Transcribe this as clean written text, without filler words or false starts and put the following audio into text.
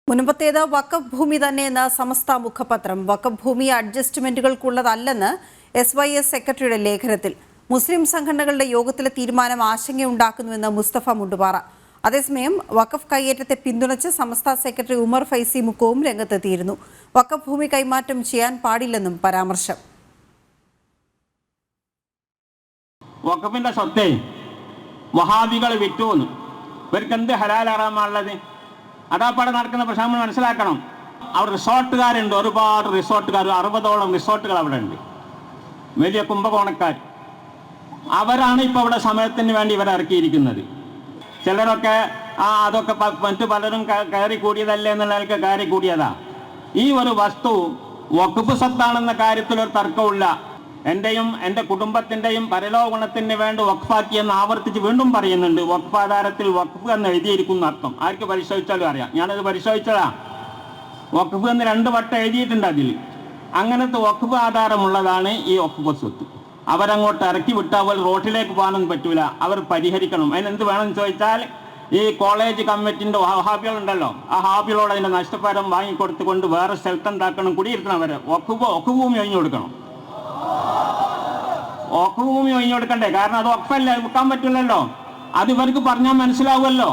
മുൻപത്തേത് വഖഫ് ഭൂമി തന്നെയെന്ന സമസ്ത മുഖപത്രം വഖഫ് ഭൂമി അഡ്ജസ്റ്റ്മെന്റുകൾക്കുള്ളതല്ലെന്ന് SYS സെക്രട്ടറിയുടെ ലേഖനത്തിൽ മുസ്ലിം സംഘടനകളുടെ യോഗത്തിലെ തീരുമാനം ആശങ്കയുണ്ടാക്കുന്നുവെന്ന് മുസ്തഫ മുണ്ടുപാറ. അതേസമയം വഖഫ് കയ്യേറ്റത്തെ പിന്തുണച്ച് സമസ്ത സെക്രട്ടറി ഉമർ ഫൈസി മുക്കവും രംഗത്തെത്തിയിരുന്നു. വഖഫ് ഭൂമി കൈമാറ്റം ചെയ്യാൻ പാടില്ലെന്നും പരാമർശം. വഖഫിന്റെ സ്വത്തെ വഹാബികൾ വിറ്റുവന്നു. ഇവർക്ക് എന്ത് ഹലാൽ ഹറാമാണുള്ളത്? അതാപ്പാടെ നടക്കുന്ന പ്രശ്നം മനസ്സിലാക്കണം. അവർ റിസോർട്ടുകാരുണ്ട്, ഒരുപാട് റിസോർട്ടുകാർ, 60ഓളം റിസോർട്ടുകൾ അവിടെ ഉണ്ട്, വലിയ കുംഭകോണക്കാർ. അവരാണ് ഇപ്പോൾ അവിടെ സമയത്തിന് വേണ്ടി ഇവരെ ഇറക്കിയിരിക്കുന്നത്. ചിലരൊക്കെ അതൊക്കെ മറ്റു പലരും കയറി കൂടിയതല്ലേ എന്നുള്ള ആൾക്ക് കയറി കൂടിയതാ. ഈ ഒരു വസ്തു വഖഫ് സ്വത്താണെന്ന കാര്യത്തിൽ ഒരു തർക്കമില്ല. എൻ്റെയും എൻ്റെ കുടുംബത്തിൻ്റെയും പരലോകഗുണത്തിന് വേണ്ടി വഖഫാക്കിയെന്ന് ആവർത്തിച്ച് വീണ്ടും പറയുന്നുണ്ട്. വഖഫ് ആധാരത്തിൽ വഖഫ് എന്ന് എഴുതിയിരിക്കുന്ന അർത്ഥം ആർക്ക് പരിശോധിച്ചാലും അറിയാം. ഞാനത് പരിശോധിച്ചതാ. വഖഫ് എന്ന് 2 വട്ടം എഴുതിയിട്ടുണ്ട് അതിൽ. അങ്ങനത്തെ വഖഫ് ആധാരമുള്ളതാണ് ഈ വഖഫ് സ്വത്ത്. അവരങ്ങോട്ട് ഇറക്കി വിട്ടാൽ അവർ റോട്ടിലേക്ക് പോകാനൊന്നും പറ്റൂല. അവർ പരിഹരിക്കണം. അതിനെന്ത് വേണമെന്ന് ചോദിച്ചാൽ ഈ കോളേജ് കമ്മിറ്റിൻ്റെ ഹാബികളുണ്ടല്ലോ, ആ ഹാബികളോട് അതിൻ്റെ നഷ്ടപരിഹാരം വാങ്ങിക്കൊടുത്തുകൊണ്ട് വേറെ സ്ഥലത്തുണ്ടാക്കണം, കുടിയിരുത്തണം. അവരെ വഖഫ് ഭൂമി ഒഴിഞ്ഞു കൊടുക്കണം. വഖഫ് ഭൂമി ഒഴിഞ്ഞു കൊടുക്കണ്ടേ? കാരണം അത് വഖഫല്ലേ, വിൽക്കാൻ പറ്റില്ലല്ലോ. അത് ഇവർക്ക് പറഞ്ഞാൽ മനസ്സിലാവുമല്ലോ.